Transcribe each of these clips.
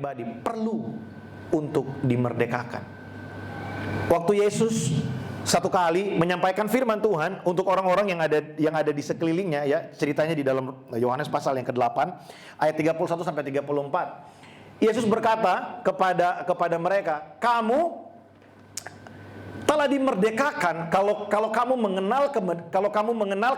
pribadi perlu untuk dimerdekakan. Waktu Yesus satu kali menyampaikan firman Tuhan untuk orang-orang yang ada di sekelilingnya, ya, ceritanya di dalam Yohanes pasal yang ke-8 ayat 31 sampai 34. Yesus berkata kepada mereka, "Kamu telah dimerdekakan kalau kamu mengenal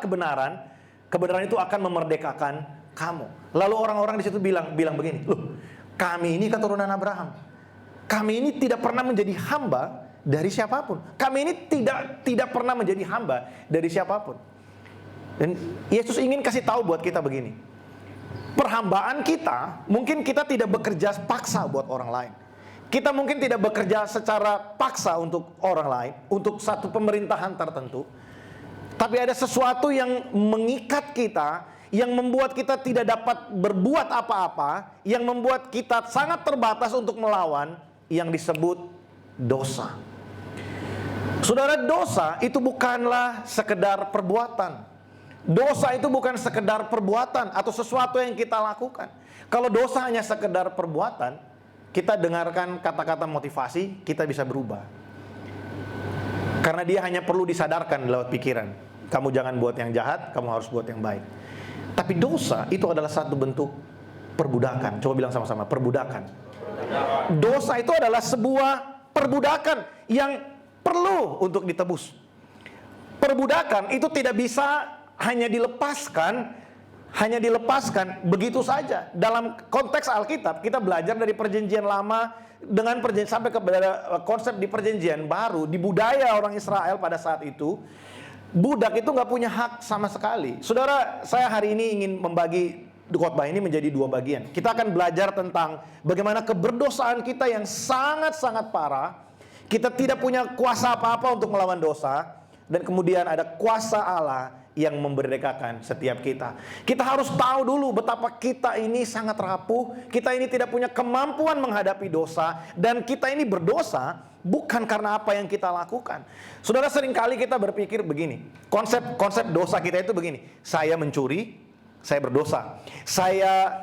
kebenaran, kebenaran itu akan memerdekakan kamu." Lalu orang-orang di situ bilang begini, "Loh, kami ini keturunan Abraham. Kami ini tidak pernah menjadi hamba dari siapapun. Kami ini tidak pernah menjadi hamba dari siapapun." Dan Yesus ingin kasih tahu buat kita begini. Perhambaan kita, mungkin kita tidak bekerja paksa buat orang lain. Kita mungkin tidak bekerja secara paksa untuk orang lain, untuk satu pemerintahan tertentu. Tapi ada sesuatu yang mengikat kita, yang membuat kita tidak dapat berbuat apa-apa, yang membuat kita sangat terbatas untuk melawan, yang disebut dosa. Saudara, dosa itu bukanlah sekedar perbuatan. Dosa itu bukan sekedar perbuatan atau sesuatu yang kita lakukan. Kalau dosa hanya sekedar perbuatan, kita dengarkan kata-kata motivasi, kita bisa berubah. Karena dia hanya perlu disadarkan lewat pikiran. Kamu jangan buat yang jahat, kamu harus buat yang baik. Tapi dosa itu adalah satu bentuk perbudakan. Coba bilang sama-sama, perbudakan. Dosa itu adalah sebuah perbudakan yang perlu untuk ditebus. Perbudakan itu tidak bisa hanya dilepaskan begitu saja. Dalam konteks Alkitab, kita belajar dari perjanjian lama dengan sampai kepada konsep di perjanjian baru. Di budaya orang Israel pada saat itu, budak itu nggak punya hak sama sekali. Saudara, saya hari ini ingin membagi khotbah ini menjadi dua bagian. Kita akan belajar tentang bagaimana keberdosaan kita yang sangat-sangat parah. Kita tidak punya kuasa apa-apa untuk melawan dosa. Dan kemudian ada kuasa Allah yang memerdekakan setiap kita. Kita harus tahu dulu betapa kita ini sangat rapuh, kita ini tidak punya kemampuan menghadapi dosa, dan kita ini berdosa bukan karena apa yang kita lakukan. Saudara, seringkali kita berpikir begini, konsep dosa kita itu begini, saya mencuri, saya berdosa. Saya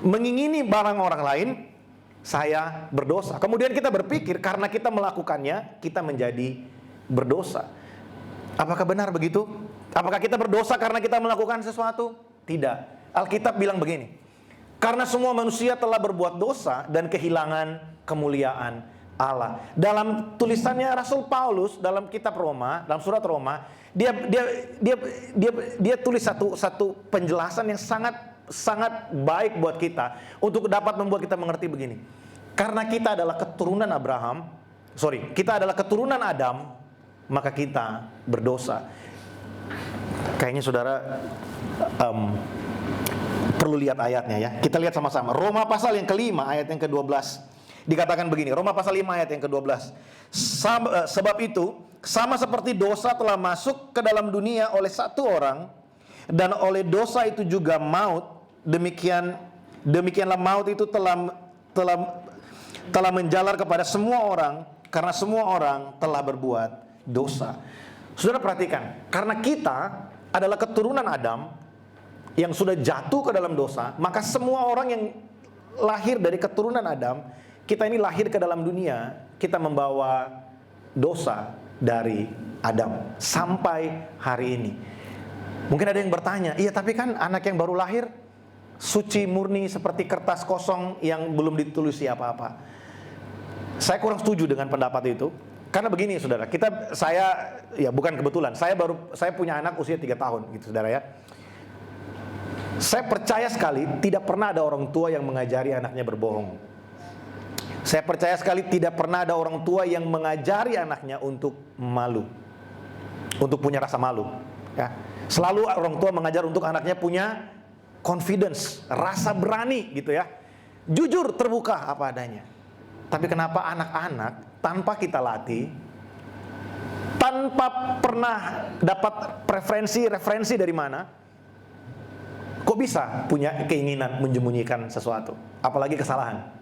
mengingini barang orang lain, saya berdosa. Kemudian kita berpikir karena kita melakukannya, kita menjadi berdosa. Apakah benar begitu? Apakah kita berdosa karena kita melakukan sesuatu? Tidak. Alkitab bilang begini, karena semua manusia telah berbuat dosa dan kehilangan kemuliaan Allah. Dalam tulisannya Rasul Paulus dalam kitab Roma, dalam surat Roma, dia tulis satu penjelasan yang sangat baik buat kita untuk dapat membuat kita mengerti begini. Karena kita adalah keturunan kita adalah keturunan Adam, maka kita berdosa. Kayaknya saudara perlu lihat ayatnya ya. Kita lihat sama-sama. Roma pasal yang ke-5 ayat yang ke-12. Dikatakan begini, Roma pasal 5 ayat yang ke-12. Sebab itu, sama seperti dosa telah masuk ke dalam dunia oleh satu orang, dan oleh dosa itu juga maut, demikianlah maut itu telah menjalar kepada semua orang, karena semua orang telah berbuat dosa. Saudara perhatikan, karena kita adalah keturunan Adam yang sudah jatuh ke dalam dosa, maka semua orang yang lahir dari keturunan Adam, kita ini lahir ke dalam dunia, kita membawa dosa dari Adam sampai hari ini. Mungkin ada yang bertanya, iya tapi kan anak yang baru lahir suci murni seperti kertas kosong yang belum ditulis apa-apa. Saya kurang setuju dengan pendapat itu. Karena begini saudara, saya bukan kebetulan, saya punya anak usia 3 tahun gitu saudara ya. Saya percaya sekali tidak pernah ada orang tua yang mengajari anaknya berbohong. Saya percaya sekali tidak pernah ada orang tua yang mengajari anaknya untuk malu, untuk punya rasa malu ya. Selalu orang tua mengajar untuk anaknya punya confidence, rasa berani gitu ya. Jujur, terbuka apa adanya. Tapi kenapa anak-anak tanpa kita latih, tanpa pernah dapat referensi dari mana, kok bisa punya keinginan menyembunyikan sesuatu, apalagi kesalahan?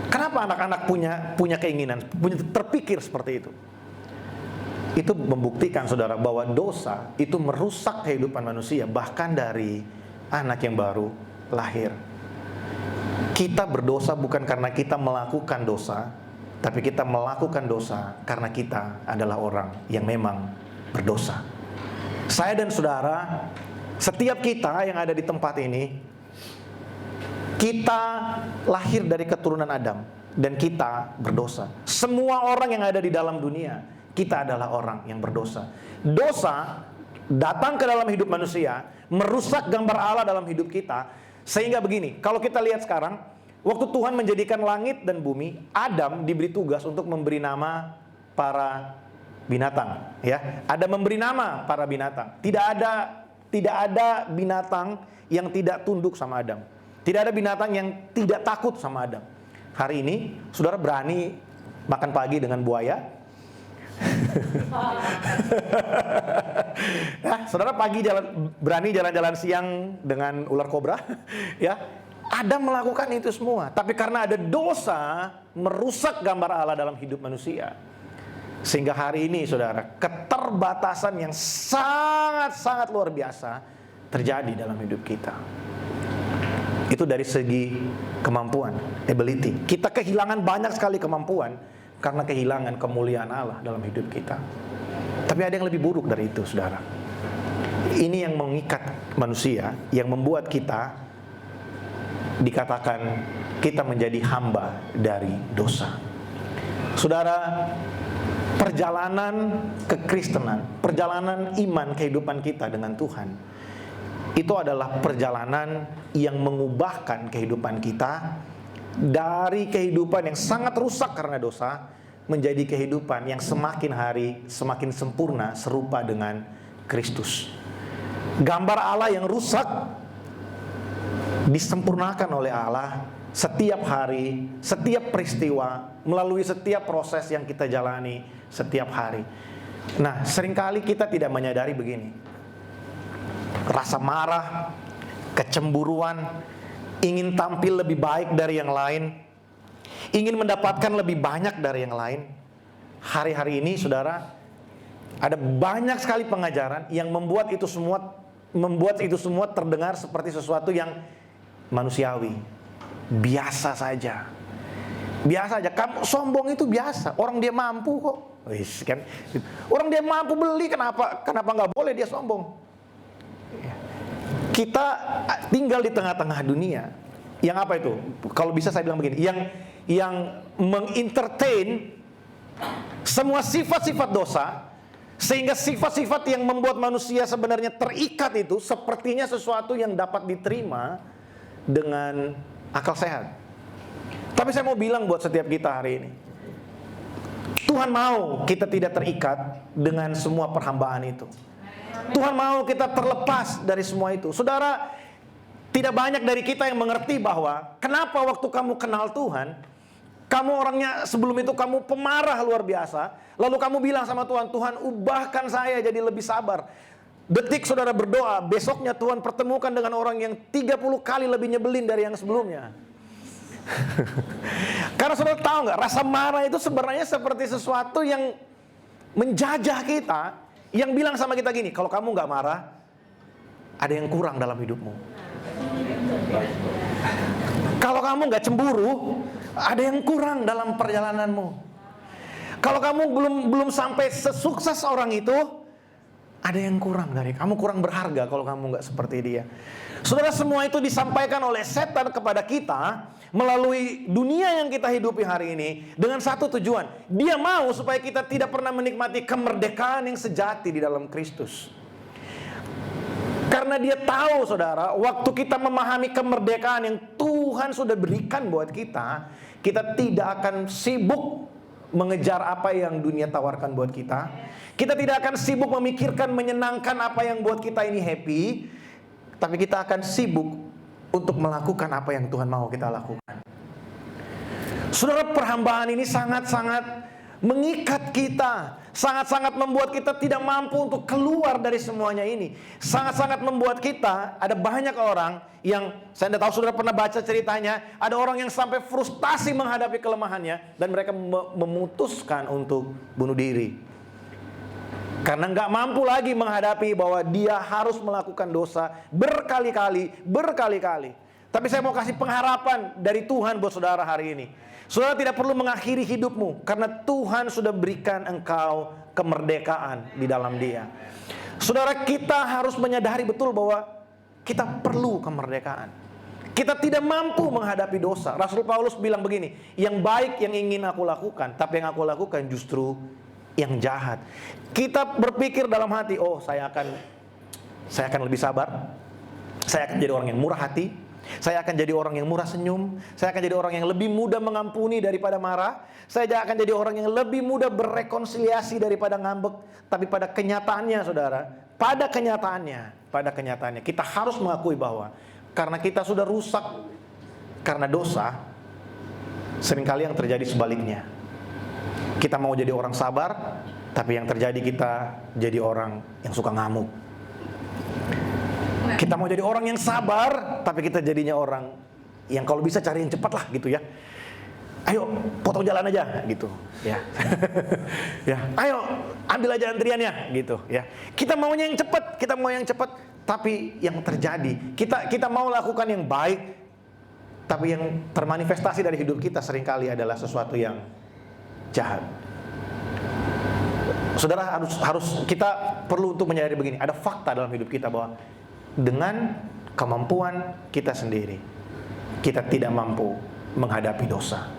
Kenapa anak-anak punya keinginan, terpikir seperti itu? Itu membuktikan saudara bahwa dosa itu merusak kehidupan manusia, bahkan dari anak yang baru lahir. Kita berdosa bukan karena kita melakukan dosa, tapi kita melakukan dosa karena kita adalah orang yang memang berdosa. Saya dan saudara, setiap kita yang ada di tempat ini, kita lahir dari keturunan Adam dan kita berdosa. Semua orang yang ada di dalam dunia, kita adalah orang yang berdosa. Dosa datang ke dalam hidup manusia, merusak gambar Allah dalam hidup kita. Sehingga begini, kalau kita lihat sekarang, waktu Tuhan menjadikan langit dan bumi, Adam diberi tugas untuk memberi nama para binatang, ya. Ada memberi nama para binatang. Tidak ada binatang yang tidak tunduk sama Adam. Tidak ada binatang yang tidak takut sama Adam. Hari ini, saudara berani makan pagi dengan buaya? Ya, saudara berani jalan-jalan siang dengan ular kobra? Ya, Adam melakukan itu semua. Tapi karena ada dosa, merusak gambar Allah dalam hidup manusia. Sehingga hari ini, saudara, keterbatasan yang sangat-sangat luar biasa terjadi dalam hidup kita. Itu dari segi kemampuan, ability. Kita kehilangan banyak sekali kemampuan karena kehilangan kemuliaan Allah dalam hidup kita. Tapi ada yang lebih buruk dari itu, saudara. Ini yang mengikat manusia, yang membuat kita dikatakan kita menjadi hamba dari dosa. Saudara, perjalanan kekristenan, perjalanan iman kehidupan kita dengan Tuhan, itu adalah perjalanan yang mengubahkan kehidupan kita dari kehidupan yang sangat rusak karena dosa menjadi kehidupan yang semakin hari semakin sempurna serupa dengan Kristus. Gambar Allah yang rusak disempurnakan oleh Allah setiap hari, setiap peristiwa, melalui setiap proses yang kita jalani setiap hari. Nah, seringkali kita tidak menyadari begini. Rasa marah, kecemburuan, ingin tampil lebih baik dari yang lain, ingin mendapatkan lebih banyak dari yang lain. Hari-hari ini, saudara, ada banyak sekali pengajaran yang membuat itu semua terdengar seperti sesuatu yang manusiawi, biasa saja. Biasa aja. Kamu sombong itu biasa. Orang dia mampu kok. Wis, kan? Orang dia mampu beli, kenapa nggak boleh dia sombong? Kita tinggal di tengah-tengah dunia yang apa itu? Kalau bisa saya bilang begini, yang mengentertain semua sifat-sifat dosa, sehingga sifat-sifat yang membuat manusia sebenarnya terikat itu sepertinya sesuatu yang dapat diterima dengan akal sehat. Tapi saya mau bilang buat setiap kita hari ini, Tuhan mau kita tidak terikat dengan semua perhambaan itu. Tuhan mau kita terlepas dari semua itu. Saudara, tidak banyak dari kita yang mengerti bahwa kenapa waktu kamu kenal Tuhan, kamu orangnya sebelum itu kamu pemarah luar biasa, lalu kamu bilang sama Tuhan, Tuhan ubahkan saya jadi lebih sabar. Detik saudara berdoa, besoknya Tuhan pertemukan dengan orang yang 30 kali lebih nyebelin dari yang sebelumnya. Karena saudara tahu nggak, rasa marah itu sebenarnya seperti sesuatu yang menjajah kita, yang bilang sama kita gini, kalau kamu nggak marah, ada yang kurang dalam hidupmu. Kalau kamu nggak cemburu, ada yang kurang dalam perjalananmu. Kalau kamu belum sampai sesukses orang itu, ada yang kurang dari kamu, kurang berharga kalau kamu nggak seperti dia. Saudara, semua itu disampaikan oleh setan kepada kita melalui dunia yang kita hidupi hari ini dengan satu tujuan. Dia mau supaya kita tidak pernah menikmati kemerdekaan yang sejati di dalam Kristus. Karena dia tahu, saudara, waktu kita memahami kemerdekaan yang Tuhan sudah berikan buat kita, kita tidak akan sibuk mengejar apa yang dunia tawarkan buat kita. Kita tidak akan sibuk memikirkan menyenangkan apa yang buat kita ini happy, tapi kita akan sibuk untuk melakukan apa yang Tuhan mau kita lakukan. Saudara, perhambaan ini sangat-sangat mengikat kita, sangat-sangat membuat kita tidak mampu untuk keluar dari semuanya ini. Sangat-sangat membuat kita, ada banyak orang yang, saya tidak tahu saudara pernah baca ceritanya, ada orang yang sampai frustasi menghadapi kelemahannya dan mereka memutuskan untuk bunuh diri. Karena nggak mampu lagi menghadapi bahwa dia harus melakukan dosa berkali-kali. Tapi saya mau kasih pengharapan dari Tuhan buat saudara hari ini. Saudara tidak perlu mengakhiri hidupmu, karena Tuhan sudah berikan engkau kemerdekaan di dalam Dia. Saudara, kita harus menyadari betul bahwa kita perlu kemerdekaan. Kita tidak mampu menghadapi dosa. Rasul Paulus bilang begini, yang baik yang ingin aku lakukan, tapi yang aku lakukan justru yang jahat. Kita berpikir dalam hati, oh saya akan lebih sabar, saya akan jadi orang yang murah hati, saya akan jadi orang yang murah senyum, saya akan jadi orang yang lebih mudah mengampuni daripada marah, saya akan jadi orang yang lebih mudah berrekonsiliasi daripada ngambek. Tapi pada kenyataannya saudara, pada kenyataannya kita harus mengakui bahwa karena kita sudah rusak karena dosa, seringkali yang terjadi sebaliknya. Kita mau jadi orang sabar, tapi yang terjadi kita jadi orang yang suka ngamuk. Kita mau jadi orang yang sabar, tapi kita jadinya orang yang kalau bisa cari yang cepat lah gitu ya. Ayo potong jalan aja gitu ya. Ya, ayo ambil aja antriannya gitu ya. Kita maunya yang cepat, tapi yang terjadi kita mau lakukan yang baik, tapi yang termanifestasi dari hidup kita seringkali adalah sesuatu yang jahat. Saudara, harus kita perlu untuk menyadari begini, ada fakta dalam hidup kita bahwa dengan kemampuan kita sendiri, kita tidak mampu menghadapi dosa.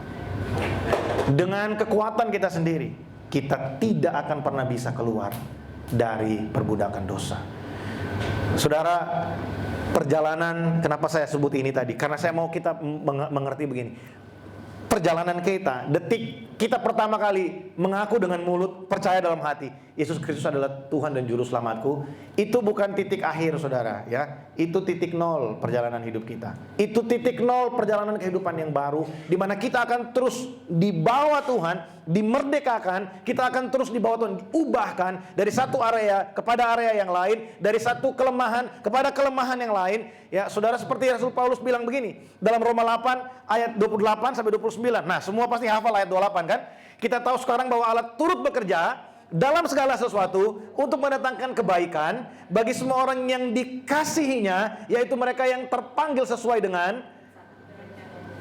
Dengan kekuatan kita sendiri, kita tidak akan pernah bisa keluar dari perbudakan dosa. Saudara, perjalanan, kenapa saya sebut ini tadi? Karena saya mau kita mengerti begini. Perjalanan kita, detik kita pertama kali mengaku dengan mulut, percaya dalam hati Yesus Kristus adalah Tuhan dan Juru Selamatku, itu bukan titik akhir saudara ya. Itu titik nol perjalanan hidup kita. Itu titik nol perjalanan kehidupan yang baru, di mana kita akan terus dibawa Tuhan, dimerdekakan. Kita akan terus dibawa Tuhan, diubahkan dari satu area kepada area yang lain, dari satu kelemahan kepada kelemahan yang lain. Ya, saudara, seperti Rasul Paulus bilang begini dalam Roma 8 ayat 28 sampai 29. Nah, semua pasti hafal ayat 28 kan? Kita tahu sekarang bahwa Allah turut bekerja dalam segala sesuatu untuk mendatangkan kebaikan bagi semua orang yang dikasihinya, yaitu mereka yang terpanggil sesuai dengan.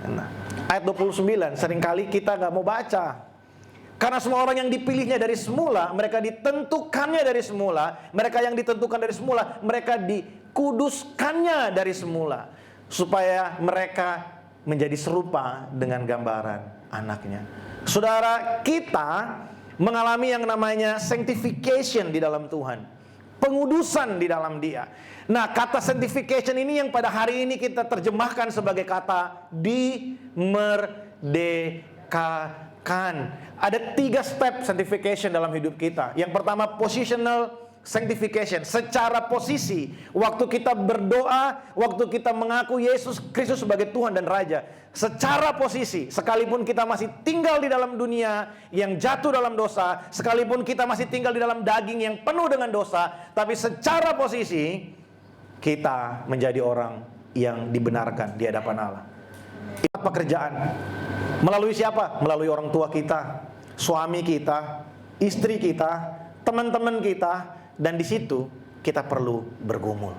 Nah, ayat 29 seringkali kita gak mau baca. Karena semua orang yang dipilihnya dari semula, mereka ditentukannya dari semula, mereka yang ditentukan dari semula, mereka dikuduskannya dari semula, supaya mereka menjadi serupa dengan gambaran anaknya. Saudara, kita mengalami yang namanya sanctification di dalam Tuhan, pengudusan di dalam Dia. Nah, kata sanctification ini yang pada hari ini kita terjemahkan sebagai kata dimerdekakan. Ada 3 step sanctification dalam hidup kita. Yang pertama, positional sanctification, secara posisi. Waktu kita berdoa, waktu kita mengaku Yesus Kristus sebagai Tuhan dan Raja, secara posisi, sekalipun kita masih tinggal di dalam dunia yang jatuh dalam dosa, sekalipun kita masih tinggal di dalam daging yang penuh dengan dosa, tapi secara posisi kita menjadi orang yang dibenarkan di hadapan Allah. Apa pekerjaan? Melalui siapa? Melalui orang tua kita, suami kita, istri kita, teman-teman kita. Dan di situ kita perlu bergumul.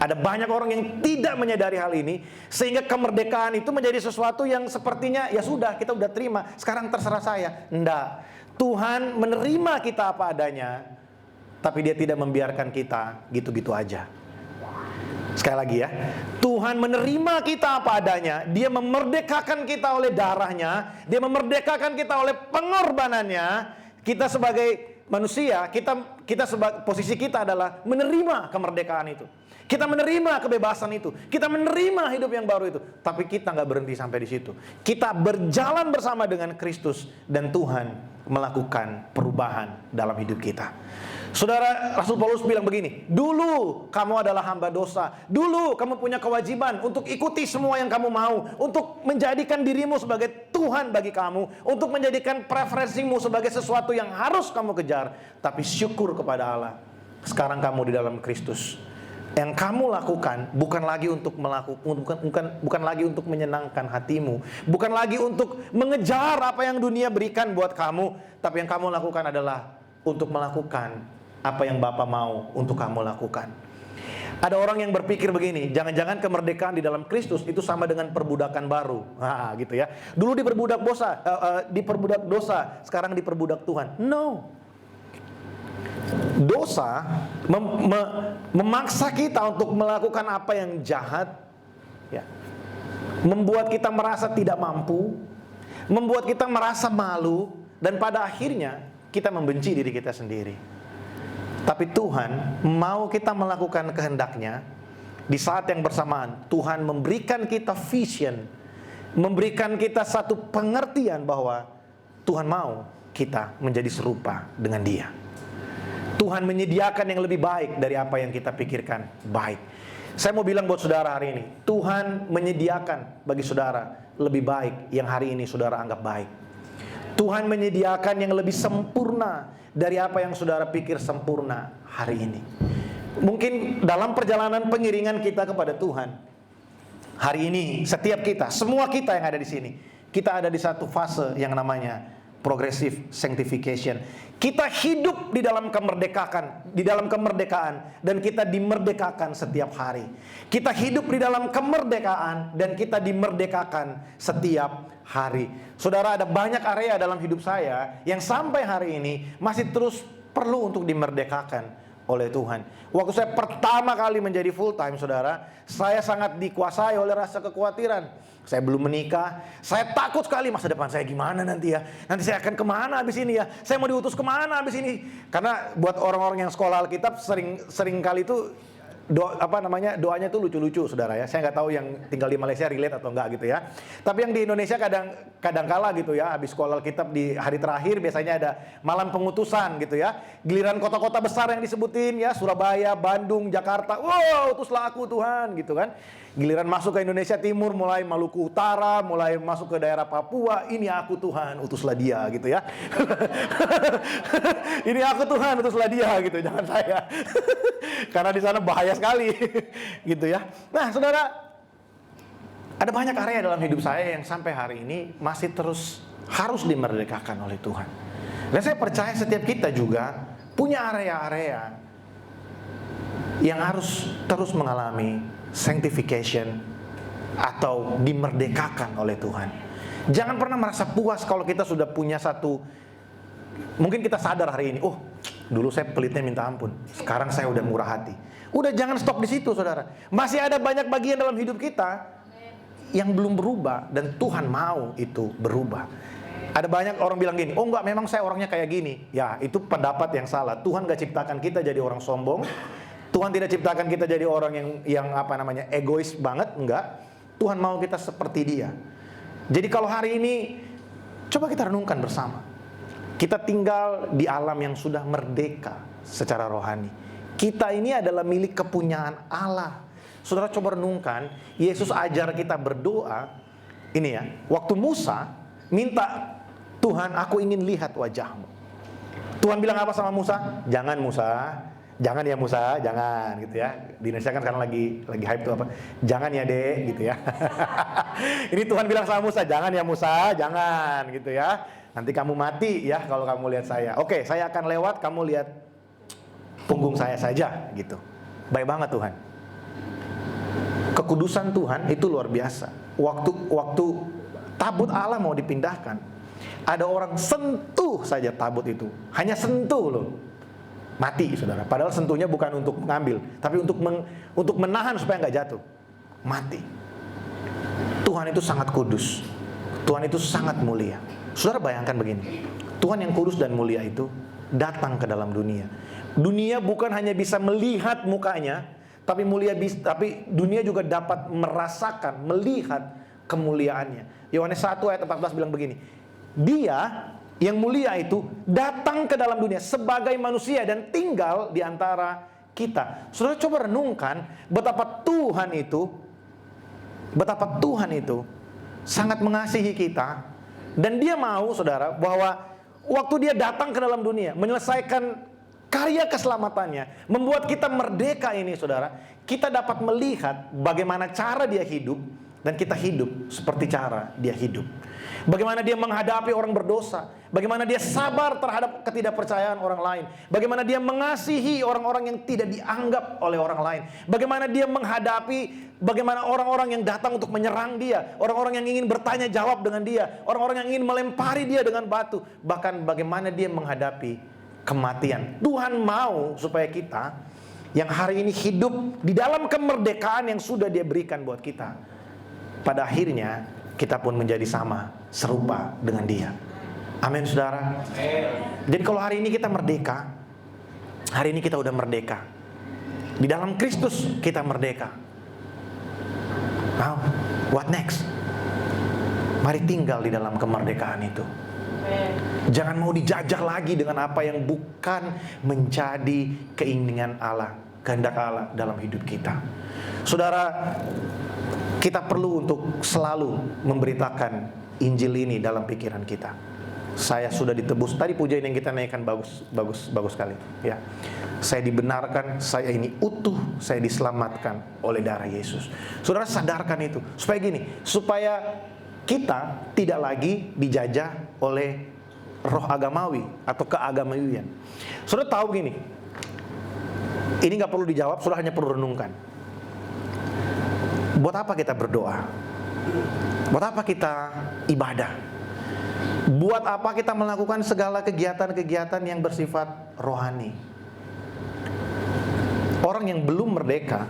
Ada banyak orang yang tidak menyadari hal ini, sehingga kemerdekaan itu menjadi sesuatu yang sepertinya ya sudah, kita udah terima, sekarang terserah saya. Enggak. Tuhan menerima kita apa adanya, tapi Dia tidak membiarkan kita gitu-gitu aja. Sekali lagi ya, Tuhan menerima kita apa adanya. Dia memerdekakan kita oleh darahnya, Dia memerdekakan kita oleh pengorbanannya. Kita sebagai manusia, posisi kita adalah menerima kemerdekaan itu. Kita menerima kebebasan itu. Kita menerima hidup yang baru itu. Tapi kita nggak berhenti sampai di situ. Kita berjalan bersama dengan Kristus dan Tuhan melakukan perubahan dalam hidup kita. Saudara, Rasul Paulus bilang begini, dulu kamu adalah hamba dosa, dulu kamu punya kewajiban untuk ikuti semua yang kamu mau, untuk menjadikan dirimu sebagai Tuhan bagi kamu, untuk menjadikan preferensimu sebagai sesuatu yang harus kamu kejar. Tapi syukur kepada Allah, sekarang kamu di dalam Kristus. Yang kamu lakukan bukan lagi untuk bukan lagi untuk menyenangkan hatimu, bukan lagi untuk mengejar apa yang dunia berikan buat kamu, tapi yang kamu lakukan adalah untuk melakukan apa yang Bapa mau untuk kamu lakukan. Ada orang yang berpikir begini, jangan-jangan kemerdekaan di dalam Kristus itu sama dengan perbudakan baru. Gitu ya. Dulu diperbudak dosa, sekarang diperbudak Tuhan. No. Dosa memaksa kita untuk melakukan apa yang jahat, ya. Membuat kita merasa tidak mampu, membuat kita merasa malu, dan pada akhirnya kita membenci diri kita sendiri. Tapi Tuhan mau kita melakukan kehendaknya. Di saat yang bersamaan Tuhan memberikan kita vision, memberikan kita satu pengertian bahwa Tuhan mau kita menjadi serupa dengan Dia. Tuhan menyediakan yang lebih baik dari apa yang kita pikirkan baik. Saya mau bilang buat saudara hari ini, Tuhan menyediakan bagi saudara lebih baik yang hari ini saudara anggap baik. Tuhan menyediakan yang lebih sempurna dari apa yang saudara pikir sempurna hari ini. Mungkin dalam perjalanan pengiringan kita kepada Tuhan, hari ini setiap kita, semua kita yang ada di sini, kita ada di satu fase yang namanya progressive sanctification. Kita hidup di dalam kemerdekaan dan kita dimerdekakan setiap hari. Kita hidup di dalam kemerdekaan dan kita dimerdekakan setiap hari. Saudara, ada banyak area dalam hidup saya yang sampai hari ini masih terus perlu untuk dimerdekakan oleh Tuhan. Waktu saya pertama kali menjadi full time, saudara, saya sangat dikuasai oleh rasa kekhawatiran. Saya belum menikah, saya takut sekali masa depan saya gimana nanti ya. Nanti saya akan kemana habis ini ya. Saya mau diutus kemana habis ini. Karena buat orang-orang yang sekolah Alkitab sering kali itu doanya tuh lucu-lucu, saudara ya. Saya nggak tahu yang tinggal di Malaysia relate atau enggak gitu ya. Tapi yang di Indonesia kadang kala gitu ya, habis sekolah Alkitab di hari terakhir biasanya ada malam pengutusan gitu ya. Giliran kota-kota besar yang disebutin ya, Surabaya, Bandung, Jakarta. Wow, utuslah aku Tuhan gitu kan. Giliran masuk ke Indonesia Timur, mulai Maluku Utara, mulai masuk ke daerah Papua, ini aku Tuhan, utuslah dia gitu ya. Ini aku Tuhan, utuslah dia gitu, jangan saya. Karena di sana bahaya sekali gitu ya. Nah, saudara, ada banyak area dalam hidup saya yang sampai hari ini masih terus harus dimerdekakan oleh Tuhan. Dan saya percaya setiap kita juga punya area-area yang harus terus mengalami sanctification atau dimerdekakan oleh Tuhan. Jangan pernah merasa puas kalau kita sudah punya satu. Mungkin kita sadar hari ini, oh dulu saya pelitnya minta ampun, sekarang saya udah murah hati. Udah, jangan stop di situ, saudara. Masih ada banyak bagian dalam hidup kita yang belum berubah dan Tuhan mau itu berubah. Ada banyak orang bilang gini, oh enggak, memang saya orangnya kayak gini. Ya, itu pendapat yang salah. Tuhan gak ciptakan kita jadi orang sombong. Tuhan tidak ciptakan kita jadi orang yang egois banget, enggak. Tuhan mau kita seperti Dia. Jadi kalau hari ini coba kita renungkan bersama. Kita tinggal di alam yang sudah merdeka secara rohani. Kita ini adalah milik kepunyaan Allah. Saudara coba renungkan, Yesus ajar kita berdoa. Ini ya, waktu Musa minta, Tuhan aku ingin lihat wajahmu. Tuhan bilang apa sama Musa? Jangan Musa. Jangan ya Musa, jangan gitu ya. Di Indonesia kan sekarang lagi hype tuh apa? Jangan ya Dek gitu ya. Ini Tuhan bilang sama Musa, jangan ya Musa, jangan gitu ya. Nanti kamu mati ya kalau kamu lihat saya. Oke, saya akan lewat, kamu lihat punggung saya saja gitu. Baik banget Tuhan. Kekudusan Tuhan itu luar biasa. Waktu tabut Allah mau dipindahkan, ada orang sentuh saja tabut itu. Hanya sentuh loh. Mati, saudara. Padahal sentuhnya bukan untuk mengambil, tapi untuk menahan supaya nggak jatuh. Mati. Tuhan itu sangat kudus. Tuhan itu sangat mulia. Saudara bayangkan begini. Tuhan yang kudus dan mulia itu datang ke dalam dunia. Dunia bukan hanya bisa melihat mukanya, tapi dunia juga dapat merasakan, melihat kemuliaannya. Yohanes 1 ayat 14 bilang begini. Dia yang mulia itu datang ke dalam dunia sebagai manusia dan tinggal di antara kita. Saudara coba renungkan betapa Tuhan itu sangat mengasihi kita. Dan Dia mau, saudara, bahwa waktu Dia datang ke dalam dunia menyelesaikan karya keselamatannya, membuat kita merdeka ini, saudara, kita dapat melihat bagaimana cara Dia hidup, dan kita hidup seperti cara dia hidup. Bagaimana dia menghadapi orang berdosa, bagaimana dia sabar terhadap ketidakpercayaan orang lain, bagaimana dia mengasihi orang-orang yang tidak dianggap oleh orang lain, bagaimana dia menghadapi bagaimana orang-orang yang datang untuk menyerang dia, orang-orang yang ingin bertanya jawab dengan dia, orang-orang yang ingin melempari dia dengan batu, bahkan bagaimana dia menghadapi kematian. Tuhan mau supaya kita yang hari ini hidup di dalam kemerdekaan yang sudah dia berikan buat kita, pada akhirnya kita pun menjadi sama, serupa dengan dia. Amin, saudara. Jadi kalau hari ini kita merdeka, hari ini kita udah merdeka. Di dalam Kristus kita merdeka. Now, what next? Mari tinggal di dalam kemerdekaan itu. Jangan mau dijajah lagi dengan apa yang bukan menjadi keinginan Allah, kehendak Allah dalam hidup kita. Saudara, kita perlu untuk selalu memberitakan Injil ini dalam pikiran kita. Saya sudah ditebus. Tadi pujian yang kita naikkan bagus sekali. Ya, saya dibenarkan, saya ini utuh, saya diselamatkan oleh darah Yesus. Saudara sadarkan itu. Supaya kita tidak lagi dijajah oleh roh agamawi atau keagamawian. Saudara tahu gini. Ini nggak perlu dijawab, saudara hanya perlu renungkan. Buat apa kita berdoa? Buat apa kita ibadah? Buat apa kita melakukan segala kegiatan-kegiatan yang bersifat rohani? Orang yang belum merdeka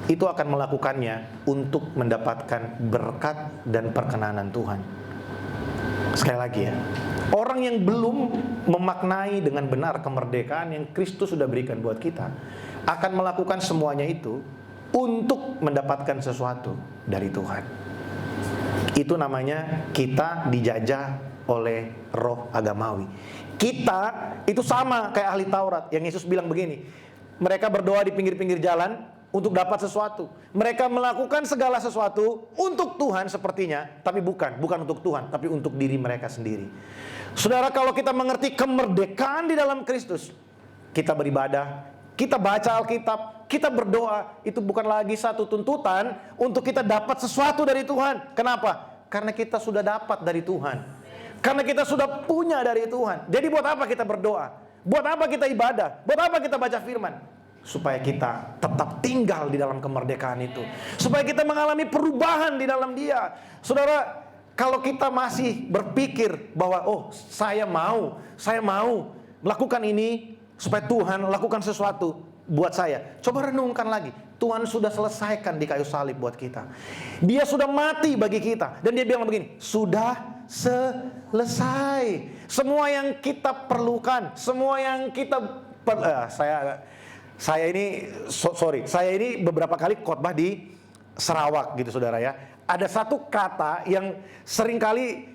itu akan melakukannya untuk mendapatkan berkat dan perkenanan Tuhan. Sekali lagi ya, orang yang belum memaknai dengan benar kemerdekaan yang Kristus sudah berikan buat kita akan melakukan semuanya itu untuk mendapatkan sesuatu dari Tuhan. Itu namanya kita dijajah oleh roh agamawi. Kita itu sama kayak ahli Taurat yang Yesus bilang begini, mereka berdoa di pinggir-pinggir jalan untuk dapat sesuatu. Mereka melakukan segala sesuatu untuk Tuhan sepertinya, tapi bukan untuk Tuhan, tapi untuk diri mereka sendiri. Saudara, kalau kita mengerti kemerdekaan di dalam Kristus, kita beribadah, kita baca Alkitab, kita berdoa, itu bukan lagi satu tuntutan untuk kita dapat sesuatu dari Tuhan. Kenapa? Karena kita sudah dapat dari Tuhan. Karena kita sudah punya dari Tuhan. Jadi buat apa kita berdoa? Buat apa kita ibadah? Buat apa kita baca firman? Supaya kita tetap tinggal di dalam kemerdekaan itu. Supaya kita mengalami perubahan di dalam Dia. Saudara, kalau kita masih berpikir bahwa saya mau melakukan ini supaya Tuhan lakukan sesuatu buat saya. Coba renungkan lagi. Tuhan sudah selesaikan di kayu salib buat kita. Dia sudah mati bagi kita. Dan dia bilang begini, sudah selesai. Semua yang kita perlukan, semua yang kita saya ini beberapa kali khotbah di Sarawak gitu saudara ya. Ada satu kata yang seringkali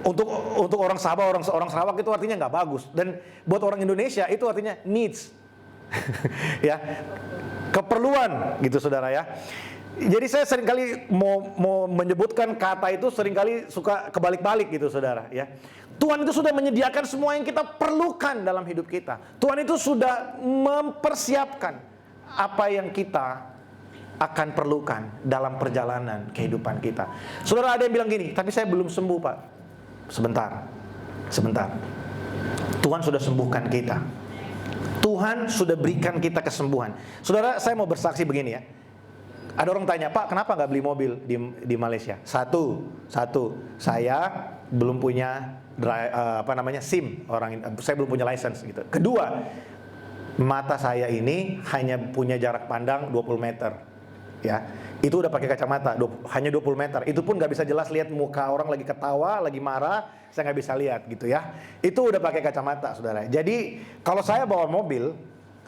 untuk orang Sabah, orang Sarawak itu artinya nggak bagus, dan buat orang Indonesia itu artinya needs, ya, keperluan gitu saudara ya. Jadi saya seringkali mau menyebutkan kata itu seringkali suka kebalik-balik gitu saudara ya. Tuhan itu sudah menyediakan semua yang kita perlukan dalam hidup kita. Tuhan itu sudah mempersiapkan apa yang kita akan perlukan dalam perjalanan kehidupan kita. Saudara, ada yang bilang gini, tapi saya belum sembuh Pak. Sebentar. Tuhan sudah sembuhkan kita. Tuhan sudah berikan kita kesembuhan. Saudara, saya mau bersaksi begini ya. Ada orang tanya, Pak, kenapa nggak beli mobil di Malaysia? Satu, saya belum punya SIM, saya belum punya license gitu. Kedua, mata saya ini hanya punya jarak pandang 20 meter. Ya, itu udah pakai kacamata, hanya 20 meter. Itu pun nggak bisa jelas lihat muka orang lagi ketawa, lagi marah, saya nggak bisa lihat gitu ya. Itu udah pakai kacamata, saudara. Jadi kalau saya bawa mobil,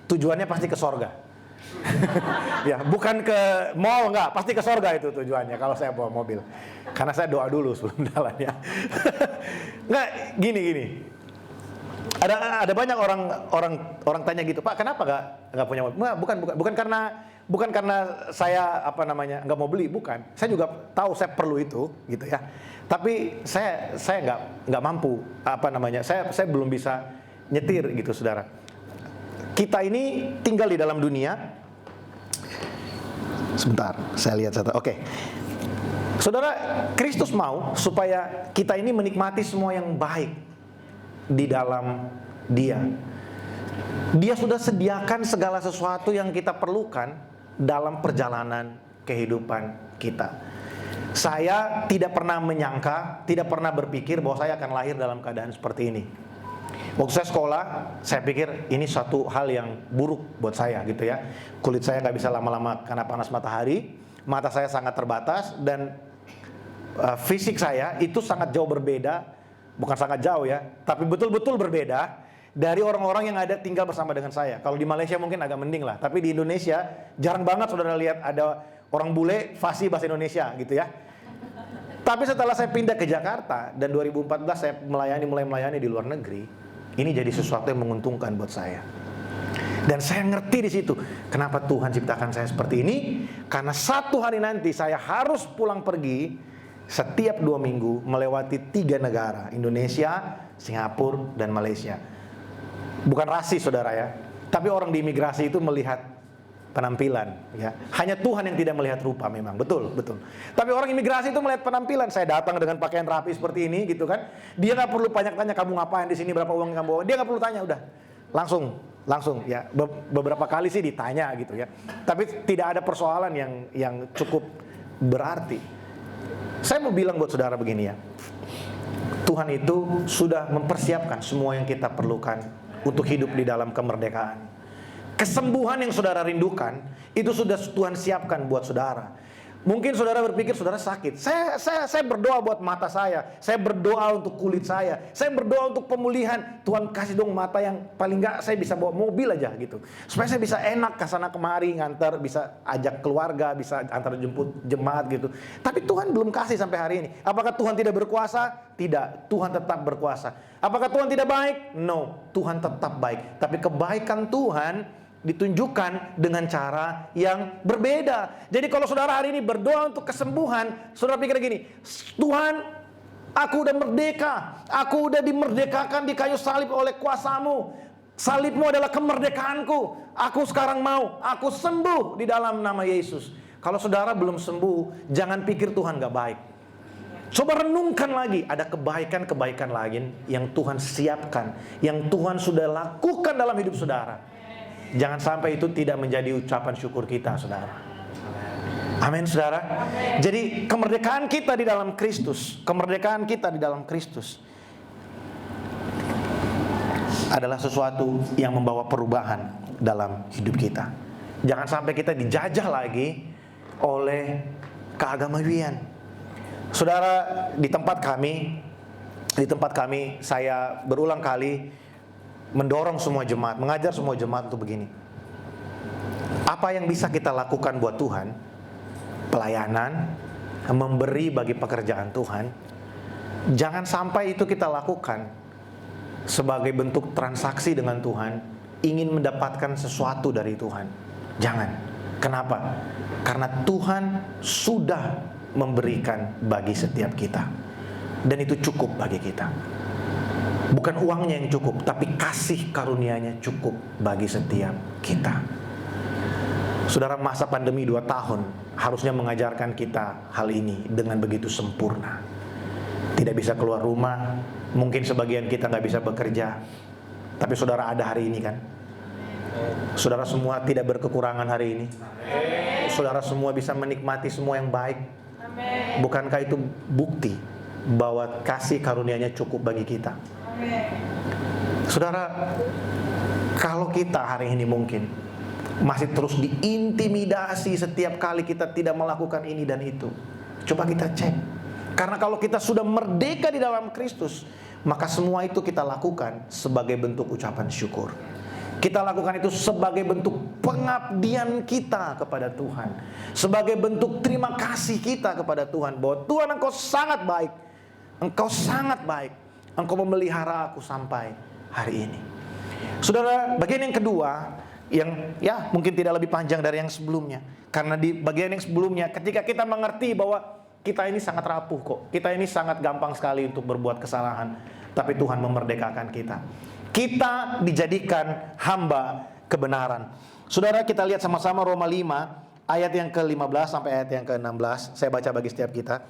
tujuannya pasti ke sorga. Ya, bukan ke mall, nggak, pasti ke sorga itu tujuannya kalau saya bawa mobil. Karena saya doa dulu sebelum jalan ya. Nggak, gini. Ada banyak orang tanya gitu, Pak, kenapa nggak punya mobil? Nggak, bukan karena saya nggak mau beli, bukan. Saya juga tahu saya perlu itu, gitu ya. Tapi saya nggak mampu, saya belum bisa nyetir gitu, saudara. Kita ini tinggal di dalam dunia. Sebentar, saya lihat satu. Oke. Saudara, Kristus mau supaya kita ini menikmati semua yang baik di dalam Dia. Dia sudah sediakan segala sesuatu yang kita perlukan dalam perjalanan kehidupan kita. Saya tidak pernah menyangka, tidak pernah berpikir bahwa saya akan lahir dalam keadaan seperti ini. Waktu saya sekolah, saya pikir ini suatu hal yang buruk buat saya gitu ya. Kulit saya nggak bisa lama-lama karena panas matahari, mata saya sangat terbatas, dan fisik saya itu sangat jauh berbeda. Bukan sangat jauh ya, tapi betul-betul berbeda dari orang-orang yang ada tinggal bersama dengan saya. Kalau di Malaysia mungkin agak mending lah, tapi di Indonesia jarang banget saudara lihat ada orang bule fasih bahasa Indonesia gitu ya. Tapi setelah saya pindah ke Jakarta dan 2014 saya mulai melayani di luar negeri, ini jadi sesuatu yang menguntungkan buat saya. Dan saya ngerti di situ kenapa Tuhan ciptakan saya seperti ini, karena satu hari nanti saya harus pulang pergi setiap 2 minggu melewati 3 negara, Indonesia, Singapura, dan Malaysia. Bukan rasis saudara ya, tapi orang di imigrasi itu melihat penampilan ya. Hanya Tuhan yang tidak melihat rupa memang, betul. Tapi orang imigrasi itu melihat penampilan. Saya datang dengan pakaian rapi seperti ini gitu kan. Dia nggak perlu banyak tanya kamu ngapain di sini, berapa uang yang kamu bawa. Dia nggak perlu tanya, udah langsung ya. Beberapa kali sih ditanya gitu ya. Tapi tidak ada persoalan yang cukup berarti. Saya mau bilang buat saudara begini ya. Tuhan itu sudah mempersiapkan semua yang kita perlukan untuk hidup di dalam kemerdekaan. Kesembuhan yang saudara rindukan itu sudah Tuhan siapkan buat saudara. Mungkin saudara berpikir saudara sakit. Saya berdoa buat mata saya berdoa untuk kulit saya berdoa untuk pemulihan. Tuhan kasih dong mata yang paling enggak saya bisa bawa mobil aja gitu, supaya saya bisa enak ke sana kemari ngantar, bisa ajak keluarga, bisa antar jemput jemaat gitu. Tapi Tuhan belum kasih sampai hari ini. Apakah Tuhan tidak berkuasa? Tidak, Tuhan tetap berkuasa. Apakah Tuhan tidak baik? No, Tuhan tetap baik. Tapi kebaikan Tuhan ditunjukkan dengan cara yang berbeda. Jadi kalau saudara hari ini berdoa untuk kesembuhan, saudara pikir gini, Tuhan, aku udah merdeka, aku udah dimerdekakan di kayu salib oleh kuasa-Mu. Salibmu adalah kemerdekaanku. Aku sekarang mau, aku sembuh di dalam nama Yesus. Kalau saudara belum sembuh, jangan pikir Tuhan gak baik. Coba renungkan lagi, ada kebaikan-kebaikan lain yang Tuhan siapkan, yang Tuhan sudah lakukan dalam hidup saudara. Jangan sampai itu tidak menjadi ucapan syukur kita, saudara. Amin, saudara. Jadi kemerdekaan kita di dalam Kristus, adalah sesuatu yang membawa perubahan dalam hidup kita. Jangan sampai kita dijajah lagi oleh keagamawian. Saudara, di tempat kami saya berulang kali mendorong semua jemaat, mengajar semua jemaat untuk begini. Apa yang bisa kita lakukan buat Tuhan? Pelayanan, memberi bagi pekerjaan Tuhan. Jangan sampai itu kita lakukan sebagai bentuk transaksi dengan Tuhan, ingin mendapatkan sesuatu dari Tuhan. Jangan. Kenapa? Karena Tuhan sudah memberikan bagi setiap kita, dan itu cukup bagi kita. Bukan uangnya yang cukup, tapi kasih karunia-Nya cukup bagi setiap kita. Saudara, masa pandemi 2 tahun harusnya mengajarkan kita hal ini dengan begitu sempurna. Tidak bisa keluar rumah, mungkin sebagian kita nggak bisa bekerja, tapi saudara ada hari ini kan? Saudara semua tidak berkekurangan hari ini. Saudara semua bisa menikmati semua yang baik. Bukankah itu bukti bahwa kasih karunia-Nya cukup bagi kita? Saudara, kalau kita hari ini mungkin masih terus diintimidasi setiap kali kita tidak melakukan ini dan itu, coba kita cek. Karena kalau kita sudah merdeka di dalam Kristus, maka semua itu kita lakukan sebagai bentuk ucapan syukur. Kita lakukan itu sebagai bentuk pengabdian kita kepada Tuhan, sebagai bentuk terima kasih kita kepada Tuhan, bahwa Tuhan, Engkau sangat baik, Engkau sangat baik, Engkau memelihara aku sampai hari ini. Saudara, bagian yang kedua, yang ya mungkin tidak lebih panjang dari yang sebelumnya. Karena di bagian yang sebelumnya, ketika kita mengerti bahwa kita ini sangat rapuh kok, kita ini sangat gampang sekali untuk berbuat kesalahan, tapi Tuhan memerdekakan kita. Kita dijadikan hamba kebenaran. Saudara, kita lihat sama-sama Roma 5 ayat yang ke-15 sampai ayat yang ke-16. Saya baca bagi setiap kita.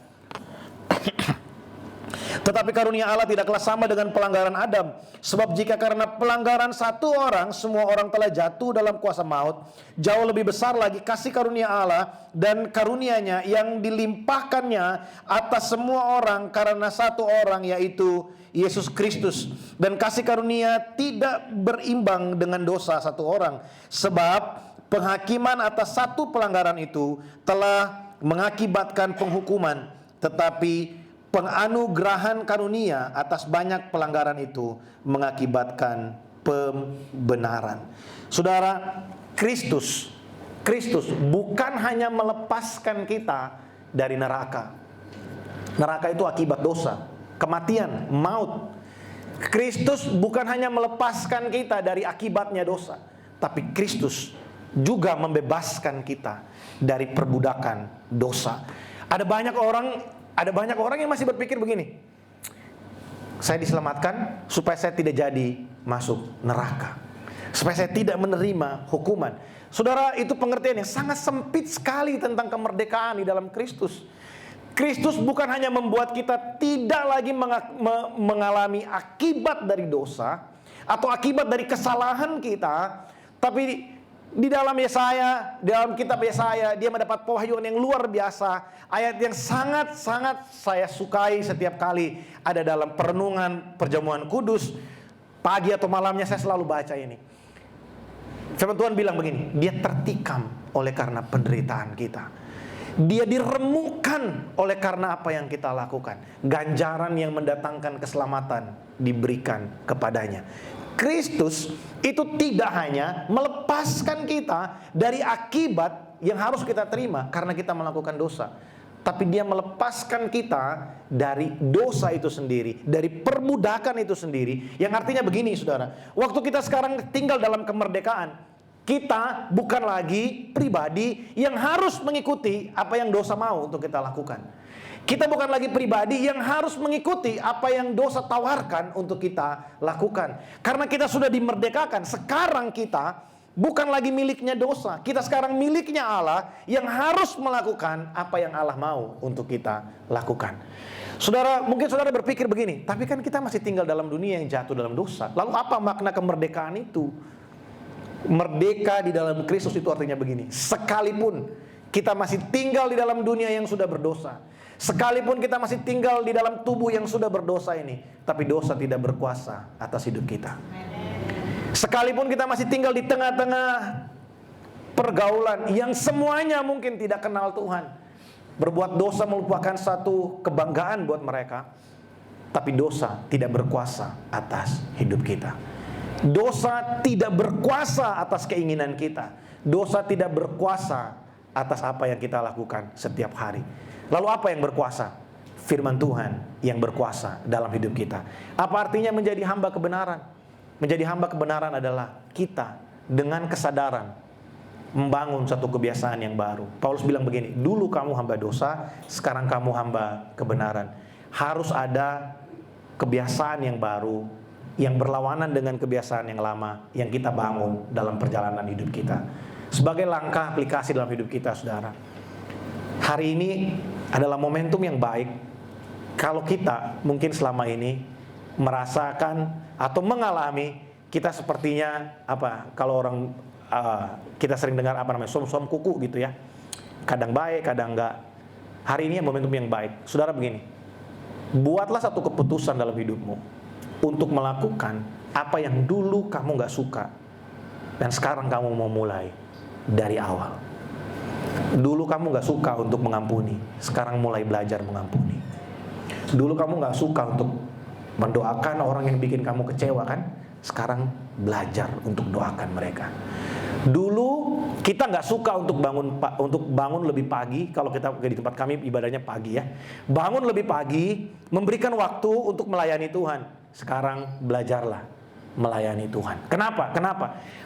Tetapi karunia Allah tidaklah sama dengan pelanggaran Adam. Sebab jika karena pelanggaran satu orang, semua orang telah jatuh dalam kuasa maut, jauh lebih besar lagi kasih karunia Allah dan karunianya yang dilimpahkannya atas semua orang karena satu orang, yaitu Yesus Kristus. Dan kasih karunia tidak berimbang dengan dosa satu orang. Sebab penghakiman atas satu pelanggaran itu telah mengakibatkan penghukuman, tetapi penganugerahan karunia atas banyak pelanggaran itu mengakibatkan pembenaran. Saudara, Kristus bukan hanya melepaskan kita dari neraka. Neraka itu akibat dosa, kematian, maut. Kristus bukan hanya melepaskan kita dari akibatnya dosa, tapi Kristus juga membebaskan kita dari perbudakan dosa. Ada banyak orang yang masih berpikir begini, saya diselamatkan supaya saya tidak jadi masuk neraka, supaya saya tidak menerima hukuman. Saudara, itu pengertian yang sangat sempit sekali tentang kemerdekaan di dalam Kristus. Kristus bukan hanya membuat kita tidak lagi mengalami akibat dari dosa atau akibat dari kesalahan kita, tapi di dalam Yesaya, di dalam kitab Yesaya, dia mendapat pewahyuan yang luar biasa. Ayat yang sangat-sangat saya sukai setiap kali ada dalam perenungan perjamuan kudus. Pagi atau malamnya saya selalu baca ini. Firman Tuhan bilang begini, dia tertikam oleh karena penderitaan kita. Dia diremukkan oleh karena apa yang kita lakukan. Ganjaran yang mendatangkan keselamatan diberikan kepadanya. Kristus itu tidak hanya melepaskan kita dari akibat yang harus kita terima karena kita melakukan dosa, tapi dia melepaskan kita dari dosa itu sendiri, dari perbudakan itu sendiri. Yang artinya begini, saudara, waktu kita sekarang tinggal dalam kemerdekaan, kita bukan lagi pribadi yang harus mengikuti apa yang dosa mau untuk kita lakukan. Kita bukan lagi pribadi yang harus mengikuti apa yang dosa tawarkan untuk kita lakukan. Karena kita sudah dimerdekakan, sekarang kita bukan lagi miliknya dosa. Kita sekarang miliknya Allah yang harus melakukan apa yang Allah mau untuk kita lakukan. Saudara, mungkin saudara berpikir begini, tapi kan kita masih tinggal dalam dunia yang jatuh dalam dosa. Lalu apa makna kemerdekaan itu? Merdeka di dalam Kristus itu artinya begini, sekalipun kita masih tinggal di dalam dunia yang sudah berdosa, sekalipun kita masih tinggal di dalam tubuh yang sudah berdosa ini, tapi dosa tidak berkuasa atas hidup kita. Sekalipun kita masih tinggal di tengah-tengah pergaulan yang semuanya mungkin tidak kenal Tuhan, berbuat dosa merupakan satu kebanggaan buat mereka, tapi dosa tidak berkuasa atas hidup kita. Dosa tidak berkuasa atas keinginan kita. Dosa tidak berkuasa atas apa yang kita lakukan setiap hari. Lalu apa yang berkuasa? Firman Tuhan yang berkuasa dalam hidup kita. Apa artinya menjadi hamba kebenaran? Menjadi hamba kebenaran adalah kita dengan kesadaran membangun satu kebiasaan yang baru. Paulus bilang begini, dulu kamu hamba dosa, sekarang kamu hamba kebenaran. Harus ada kebiasaan yang baru yang berlawanan dengan kebiasaan yang lama yang kita bangun dalam perjalanan hidup kita. Sebagai langkah aplikasi dalam hidup kita, saudara, hari ini adalah momentum yang baik kalau kita mungkin selama ini merasakan atau mengalami kita sepertinya kalau orang kita sering dengar som-som kuku gitu ya, kadang baik kadang enggak. Hari ini momentum yang baik, saudara. Begini, buatlah satu keputusan dalam hidupmu untuk melakukan apa yang dulu kamu gak suka dan sekarang kamu mau mulai dari awal. Dulu kamu gak suka untuk mengampuni, sekarang mulai belajar mengampuni. Dulu kamu gak suka untuk mendoakan orang yang bikin kamu kecewa kan, sekarang belajar untuk doakan mereka. Dulu kita nggak suka untuk bangun lebih pagi. Kalau kita di tempat kami ibadahnya pagi ya, bangun lebih pagi, memberikan waktu untuk melayani Tuhan. Sekarang belajarlah melayani Tuhan. Kenapa?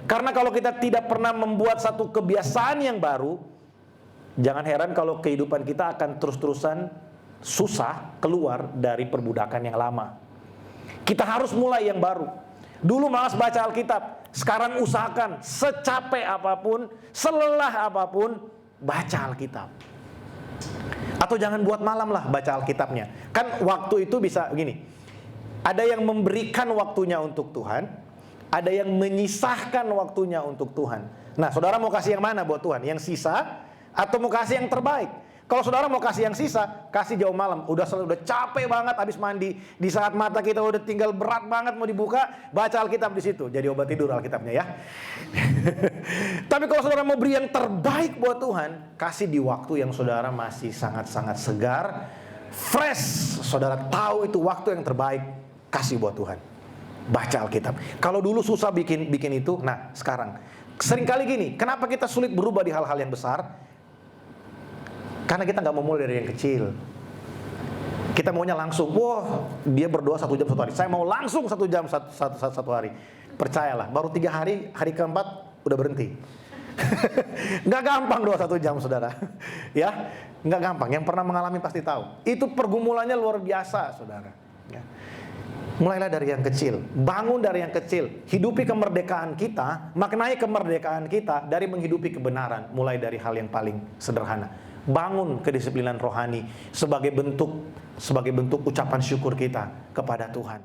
Karena kalau kita tidak pernah membuat satu kebiasaan yang baru, jangan heran kalau kehidupan kita akan terus-terusan susah keluar dari perbudakan yang lama. Kita harus mulai yang baru. Dulu malas baca Alkitab, sekarang usahakan secapek apapun, selelah apapun, baca Alkitab. Atau jangan buat malam lah baca Alkitabnya. Kan waktu itu bisa gini, ada yang memberikan waktunya untuk Tuhan, ada yang menyisahkan waktunya untuk Tuhan. Nah, saudara mau kasih yang mana buat Tuhan? Yang sisa atau mau kasih yang terbaik? Kalau saudara mau kasih yang sisa, kasih jauh malam. Udah capek banget habis mandi. Di saat mata kita udah tinggal berat banget mau dibuka, baca Alkitab di situ. Jadi obat tidur Alkitabnya ya. Tapi kalau saudara mau beri yang terbaik buat Tuhan, kasih di waktu yang saudara masih sangat-sangat segar, fresh. Saudara tahu itu waktu yang terbaik, kasih buat Tuhan. Baca Alkitab. Kalau dulu susah bikin itu, nah sekarang seringkali gini, kenapa kita sulit berubah di hal-hal yang besar? Karena kita nggak mau mulai dari yang kecil. Kita maunya langsung, wah dia berdoa 1 jam 1 hari, saya mau langsung 1 jam 1 hari. Percayalah, baru 3 hari, hari keempat udah berhenti. Nggak gampang doa 1 jam saudara. Ya, nggak gampang. Yang pernah mengalami pasti tahu. Itu pergumulannya luar biasa saudara. Ya. Mulailah dari yang kecil, bangun dari yang kecil, hidupi kemerdekaan kita, maknai kemerdekaan kita dari menghidupi kebenaran, mulai dari hal yang paling sederhana. Bangun kedisiplinan rohani sebagai bentuk ucapan syukur kita kepada Tuhan.